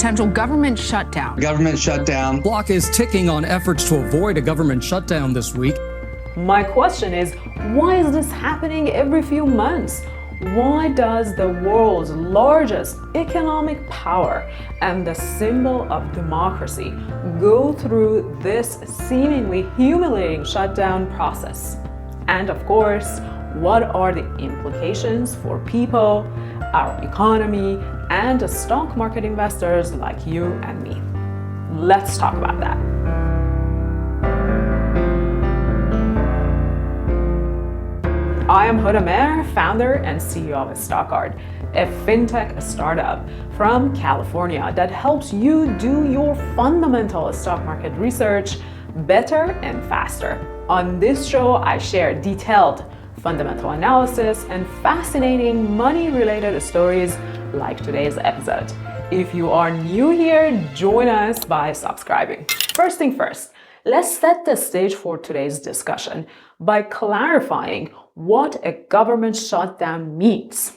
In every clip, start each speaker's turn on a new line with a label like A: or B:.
A: potential government shutdown.
B: Government shutdown.
C: Clock is ticking on efforts to avoid a government shutdown this week.
D: My question is, why is this happening every few months? Why does the world's largest economic power and the symbol of democracy go through this seemingly humiliating shutdown process? And of course, what are the implications for people, our economy, and the stock market investors like you and me? Let's talk about that. I am Hoda Mehr, founder and CEO of StockGuard, a fintech startup from California that helps you do your fundamental stock market research better and faster. On this show, I share detailed fundamental analysis and fascinating money-related stories like today's episode. If you are new here, join us by subscribing. First thing first, let's set the stage for today's discussion by clarifying what a government shutdown means.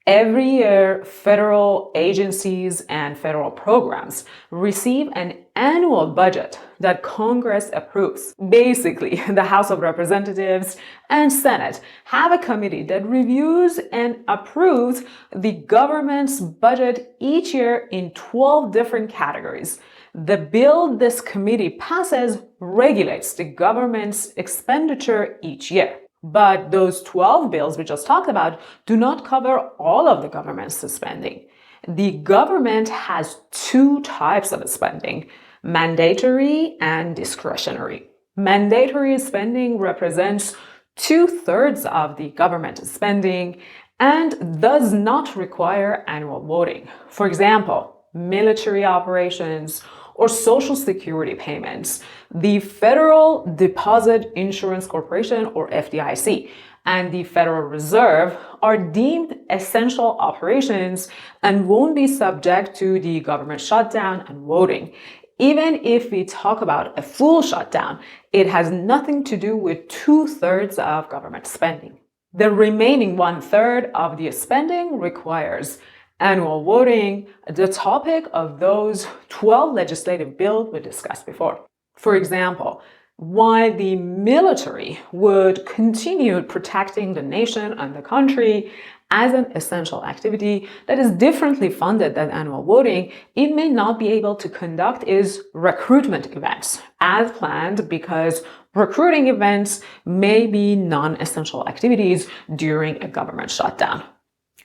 D: Every year, federal agencies and federal programs receive an annual budget that Congress approves. Basically, the House of Representatives and Senate have a committee that reviews and approves the government's budget each year in 12 different categories. The bill this committee passes regulates the government's expenditure each year. But those 12 bills we just talked about do not cover all of the government's spending. The government has two types of spending: mandatory and discretionary. Mandatory spending represents 2/3 of the government spending and does not require annual voting. For example, military operations or Social Security payments, the Federal Deposit Insurance Corporation, or FDIC, and the Federal Reserve are deemed essential operations and won't be subject to the government shutdown and voting. Even if we talk about a full shutdown, it has nothing to do with 2/3 of government spending. The remaining 1/3 of the spending requires annual voting, the topic of those 12 legislative bills we discussed before. For example, while the military would continue protecting the nation and the country as an essential activity that is differently funded than annual voting, it may not be able to conduct its recruitment events as planned because recruiting events may be non-essential activities during a government shutdown.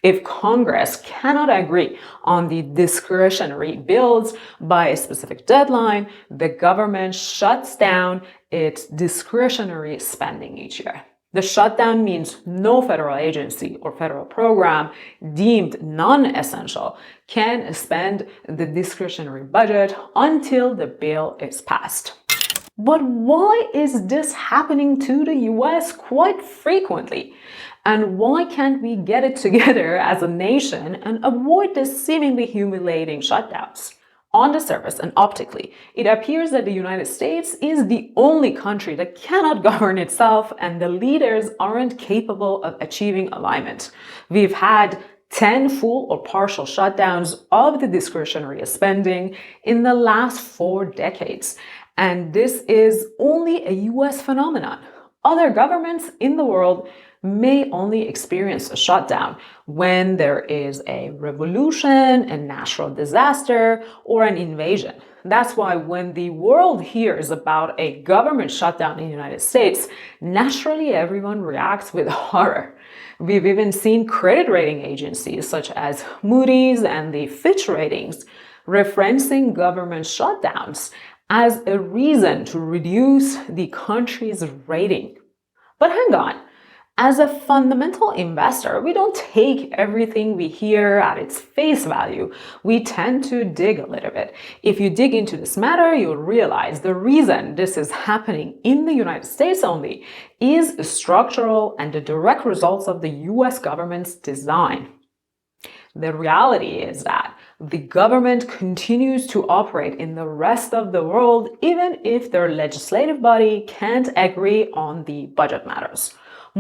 D: If Congress cannot agree on the discretionary bills by a specific deadline, the government shuts down its discretionary spending each year. The shutdown means no federal agency or federal program deemed non-essential can spend the discretionary budget until the bill is passed. But why is this happening to the US quite frequently? And why can't we get it together as a nation and avoid this seemingly humiliating shutdowns? On the surface and optically, it appears that the United States is the only country that cannot govern itself and the leaders aren't capable of achieving alignment. We've had 10 full or partial shutdowns of the discretionary spending in the last 4 decades. And this is only a US phenomenon. Other governments in the world may only experience a shutdown when there is a revolution, a natural disaster, or an invasion. That's why when the world hears about a government shutdown in the United States, naturally everyone reacts with horror. We've even seen credit rating agencies such as Moody's and the Fitch ratings referencing government shutdowns as a reason to reduce the country's rating. But hang on. As a fundamental investor, we don't take everything we hear at its face value. We tend to dig a little bit. If you dig into this matter, you'll realize the reason this is happening in the United States only is structural and the direct results of the US government's design. The reality is that the government continues to operate in the rest of the world even if their legislative body can't agree on the budget matters.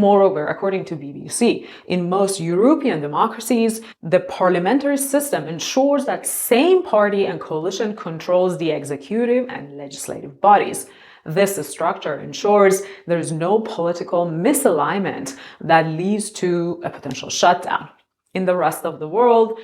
D: Moreover, according to BBC, in most European democracies, the parliamentary system ensures that same party and coalition controls the executive and legislative bodies. This structure ensures there is no political misalignment that leads to a potential shutdown. In the rest of the world,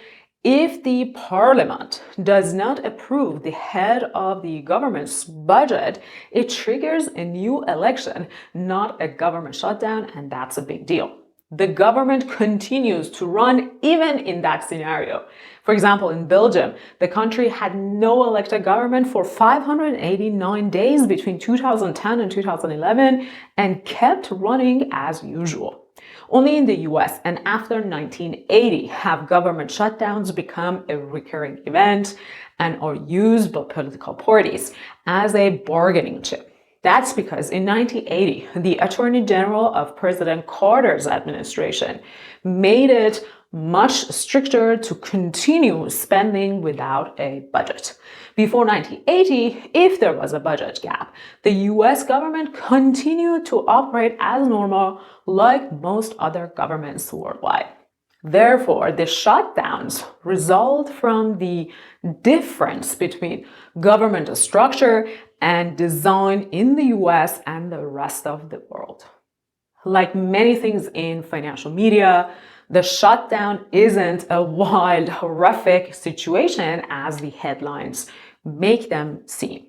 D: if the parliament does not approve the head of the government's budget, it triggers a new election, not a government shutdown, and that's a big deal. The government continues to run even in that scenario. For example, in Belgium, the country had no elected government for 589 days between 2010 and 2011 and kept running as usual. Only in the US and after 1980 have government shutdowns become a recurring event and are used by political parties as a bargaining chip. That's because in 1980, the Attorney General of President Carter's administration made it much stricter to continue spending without a budget. Before 1980, if there was a budget gap, the US government continued to operate as normal like most other governments worldwide. Therefore, the shutdowns result from the difference between government structure and design in the US and the rest of the world. Like many things in financial media, the shutdown isn't a wild, horrific situation as the headlines make them seem.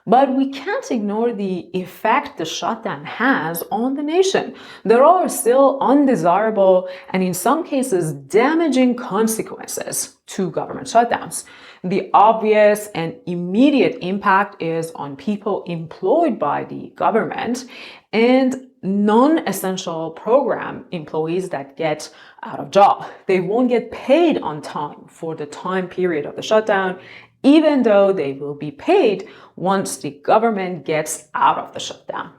D: But we can't ignore the effect the shutdown has on the nation. There are still undesirable and in some cases damaging consequences to government shutdowns. The obvious and immediate impact is on people employed by the government and non-essential program employees that get out of job. They won't get paid on time for the time period of the shutdown, even though they will be paid once the government gets out of the shutdown.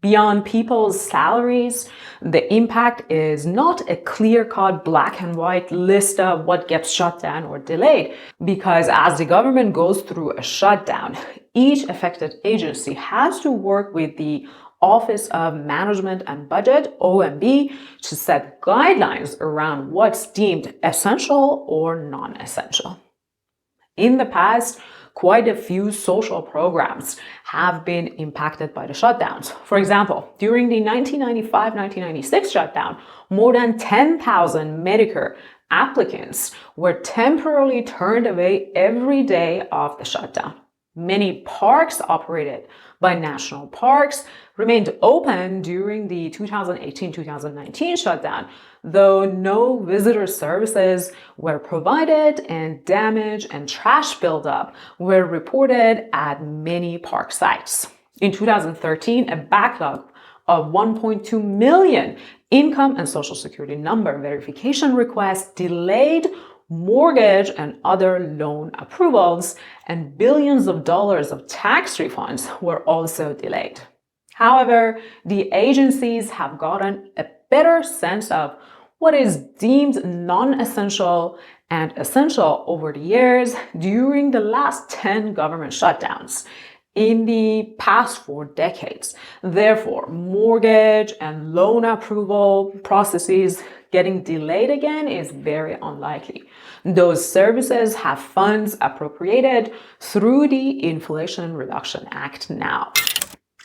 D: Beyond people's salaries, the impact is not a clear-cut black and white list of what gets shut down or delayed, because as the government goes through a shutdown, each affected agency has to work with the Office of Management and Budget, OMB, to set guidelines around what's deemed essential or non-essential. In the past, quite a few social programs have been impacted by the shutdowns. For example, during the 1995-1996 shutdown, more than 10,000 Medicare applicants were temporarily turned away every day of the shutdown. Many parks operated by national parks remained open during the 2018-2019 shutdown, though no visitor services were provided and damage and trash buildup were reported at many park sites. In 2013, a backlog of 1.2 million income and social security number verification requests delayed mortgage and other loan approvals, and billions of dollars of tax refunds were also delayed. However, the agencies have gotten a better sense of what is deemed non-essential and essential over the years during the last 10 government shutdowns in the past 4 decades. Therefore, mortgage and loan approval processes getting delayed again is very unlikely. Those services have funds appropriated through the Inflation Reduction Act now.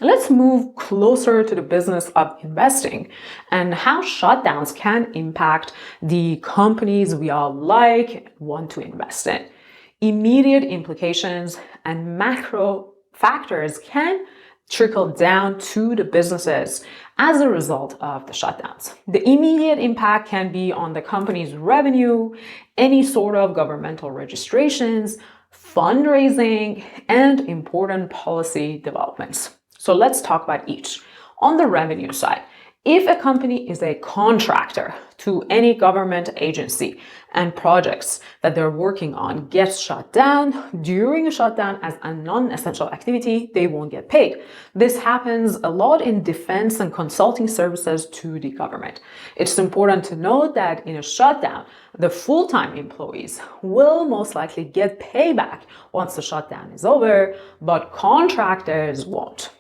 D: Let's move closer to the business of investing and how shutdowns can impact the companies we all like and want to invest in. Immediate implications and macro factors can trickle down to the businesses as a result of the shutdowns. The immediate impact can be on the company's revenue, any sort of governmental registrations, fundraising, and important policy developments. So let's talk about each. On the revenue side, if a company is a contractor to any government agency and projects that they're working on gets shut down during a shutdown as a non-essential activity, they won't get paid. This happens a lot in defense and consulting services to the government. It's important to note that in a shutdown, the full-time employees will most likely get payback once the shutdown is over, but contractors won't.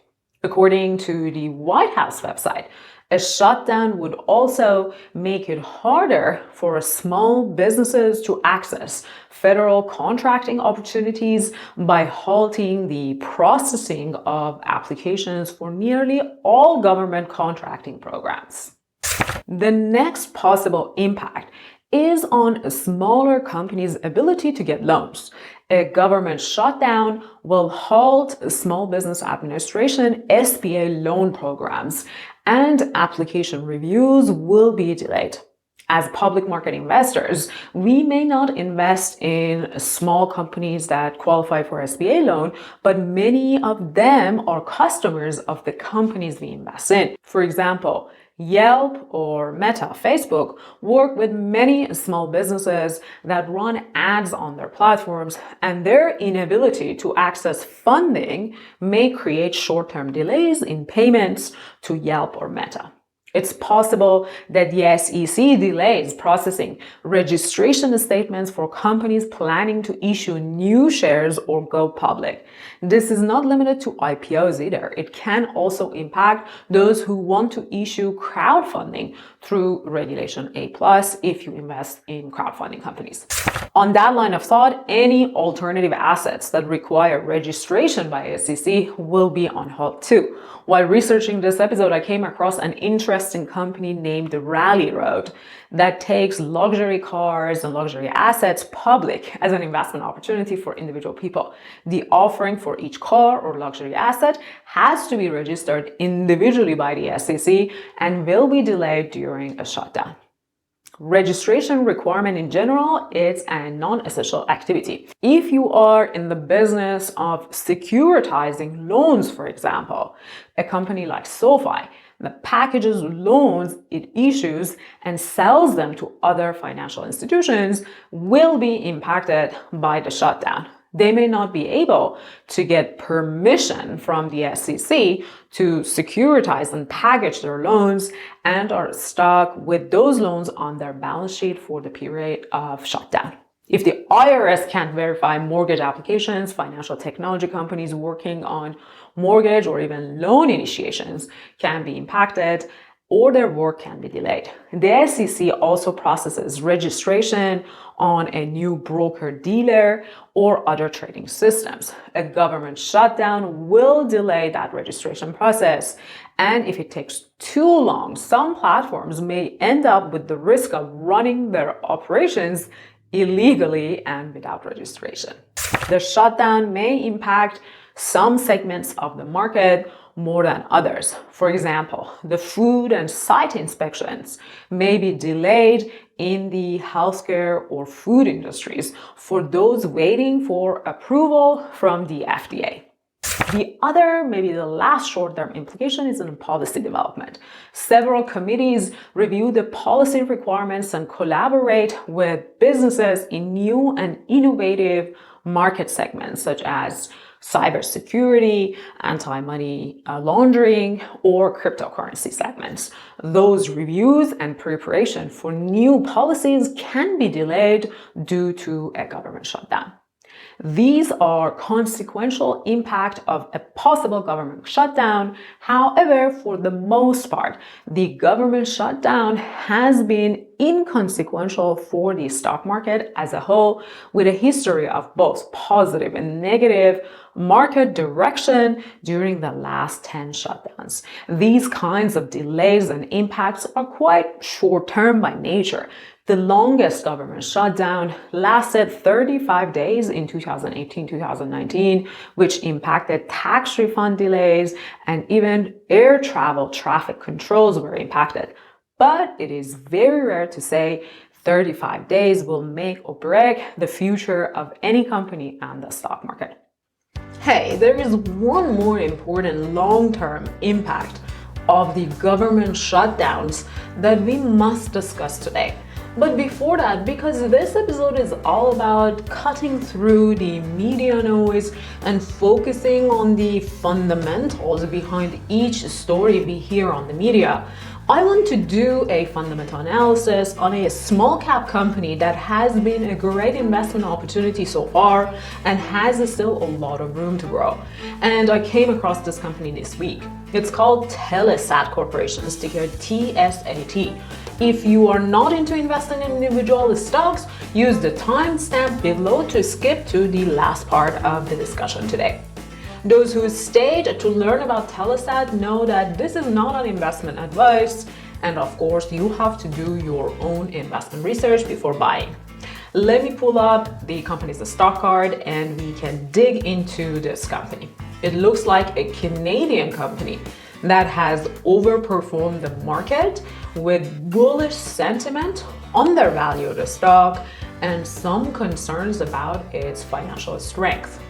D: According to the White House website, A shutdown would also make it harder for small businesses to access federal contracting opportunities by halting the processing of applications for nearly all government contracting programs. The next possible impact is on smaller companies' ability to get loans. A government shutdown will halt Small Business Administration SBA loan programs, and application reviews will be delayed. As public market investors, we may not invest in small companies that qualify for SBA loan, but many of them are customers of the companies we invest in. For example, Yelp or Meta, Facebook, work with many small businesses that run ads on their platforms, and their inability to access funding may create short-term delays in payments to Yelp or Meta. It's possible that the SEC delays processing registration statements for companies planning to issue new shares or go public. This is not limited to IPOs either. It can also impact those who want to issue crowdfunding through Regulation A+ if you invest in crowdfunding companies. On that line of thought, any alternative assets that require registration by SEC will be on hold too. While researching this episode, I came across an interesting company named Rally Road that takes luxury cars and luxury assets public as an investment opportunity for individual people. The offering for each car or luxury asset has to be registered individually by the SEC and will be delayed during a shutdown. Registration requirement in general is a non-essential activity. If you are in the business of securitizing loans, for example, a company like SoFi that packages loans it issues and sells them to other financial institutions will be impacted by the shutdown. They may not be able to get permission from the SEC to securitize and package their loans and are stuck with those loans on their balance sheet for the period of shutdown. If the IRS can't verify mortgage applications, financial technology companies working on mortgage or even loan initiations can be impacted, or their work can be delayed. The SEC also processes registration on a new broker-dealer or other trading systems. A government shutdown will delay that registration process, and if it takes too long, some platforms may end up with the risk of running their operations illegally and without registration. The shutdown may impact some segments of the market more than others. For example, the food and site inspections may be delayed in the healthcare or food industries for those waiting for approval from the FDA. The other, maybe the last short-term implication is in policy development. Several committees review the policy requirements and collaborate with businesses in new and innovative market segments such as cybersecurity, anti-money laundering, or cryptocurrency segments. Those reviews and preparation for new policies can be delayed due to a government shutdown. These are consequential impact of a possible government shutdown. However, for the most part, the government shutdown has been inconsequential for the stock market as a whole, with a history of both positive and negative market direction during the last 10 shutdowns. These kinds of delays and impacts are quite short-term by nature. The longest government shutdown lasted 35 days in 2018-2019, which impacted tax refund delays, and even air travel traffic controls were impacted. But it is very rare to say 35 days will make or break the future of any company and the stock market. Hey, there is one more important long-term impact of the government shutdowns that we must discuss today. But before that, because this episode is all about cutting through the media noise and focusing on the fundamentals behind each story we hear on the media, I want to do a fundamental analysis on a small cap company that has been a great investment opportunity so far and has still a lot of room to grow. And I came across this company this week. It's called Telesat Corporation, ticker TSAT. If you are not into investing in individual stocks, use the timestamp below to skip to the last part of the discussion today. Those who stayed to learn about Telesat know that this is not an investment advice, and of course you have to do your own investment research before buying. Let me pull up the company's stock card and we can dig into this company. It looks like a Canadian company that has overperformed the market with bullish sentiment on their value of the stock and some concerns about its financial strength.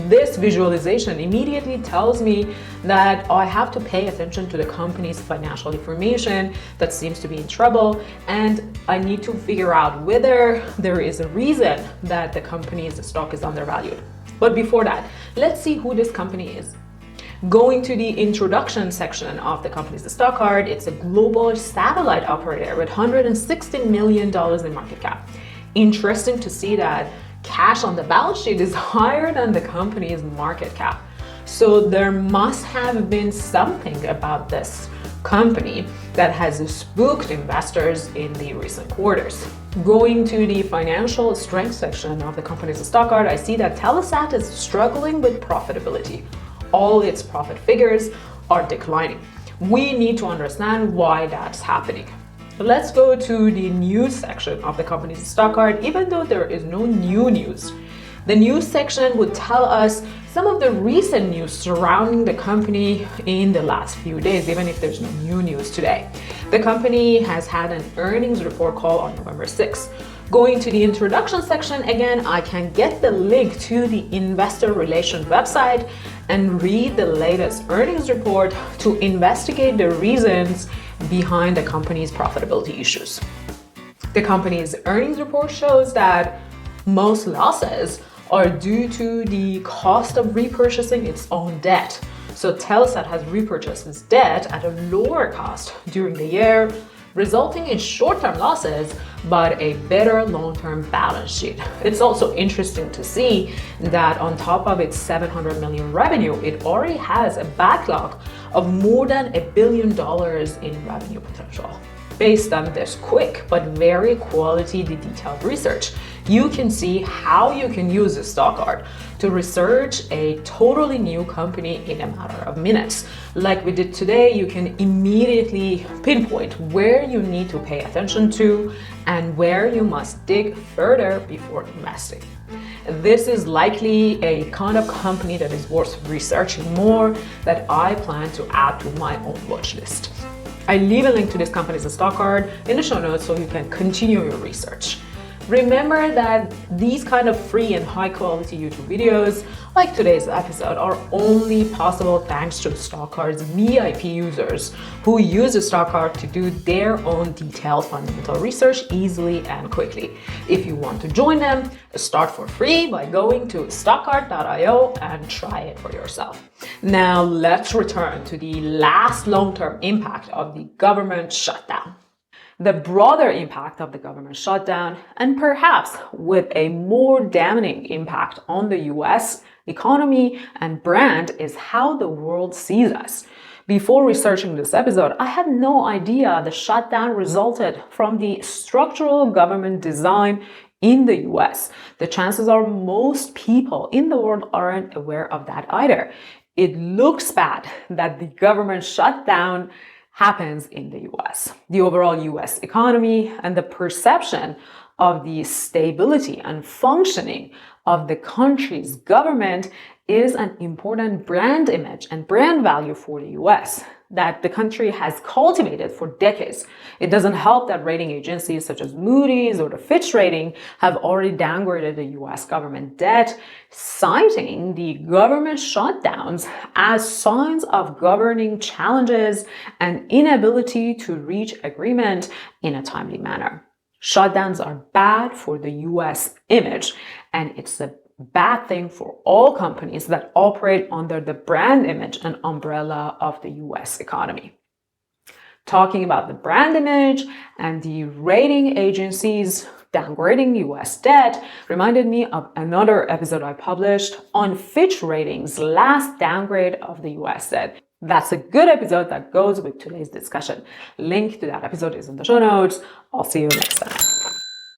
D: This visualization immediately tells me that I have to pay attention to the company's financial information that seems to be in trouble, and I need to figure out whether there is a reason that the company's stock is undervalued. But before that, let's see who this company is. Going to the introduction section of the company's stock card, it's a global satellite operator with $160 million in market cap. Interesting to see that cash on the balance sheet is higher than the company's market cap. So there must have been something about this company that has spooked investors in the recent quarters. Going to the financial strength section of the company's stock card, I see that Telesat is struggling with profitability. All its profit figures are declining. We need to understand why that's happening. Let's go to the news section of the company's stock card, even though there is no new news. The news section would tell us some of the recent news surrounding the company in the last few days, even if there's no new news today. The company has had an earnings report call on November 6th. Going to the introduction section, again, I can get the link to the investor relations website and read the latest earnings report to investigate the reasons behind the company's profitability issues. The company's earnings report shows that most losses are due to the cost of repurchasing its own debt. So Telesat has repurchased its debt at a lower cost during the year, resulting in short-term losses, but a better long-term balance sheet. It's also interesting to see that on top of its $700 million revenue, it already has a backlog of more than $1 billion in revenue potential. Based on this quick but very quality detailed research, you can see how you can use the stock card to research a totally new company in a matter of minutes. Like we did today, you can immediately pinpoint where you need to pay attention to and where you must dig further before investing. This is likely a kind of company that is worth researching more that I plan to add to my own watch list. I leave a link to this company's stock card in the show notes so you can continue your research. Remember that these kind of free and high quality YouTube videos, like today's episode, are only possible thanks to Stock Card's VIP users who use the Stock Card to do their own detailed fundamental research easily and quickly. If you want to join them, start for free by going to stockcard.io and try it for yourself. Now let's return to the last long-term impact of the government shutdown. The broader impact of the government shutdown, and perhaps with a more damning impact on the US economy and brand, is how the world sees us. Before researching this episode, I had no idea the shutdown resulted from the structural government design in the US. The chances are most people in the world aren't aware of that either. It looks bad that the government shutdown happens in the US. The overall US economy and the perception of the stability and functioning of the country's government is an important brand image and brand value for the US that the country has cultivated for decades. It doesn't help that rating agencies such as Moody's or the Fitch rating have already downgraded the US government debt, citing the government shutdowns as signs of governing challenges and inability to reach agreement in a timely manner. Shutdowns are bad for the US image, and it's a bad thing for all companies that operate under the brand image and umbrella of the US economy. Talking about the brand image and the rating agencies downgrading US debt reminded me of another episode I published on Fitch Ratings' last downgrade of the US debt. That's a good episode that goes with today's discussion. Link to that episode is in the show notes. I'll see you next time.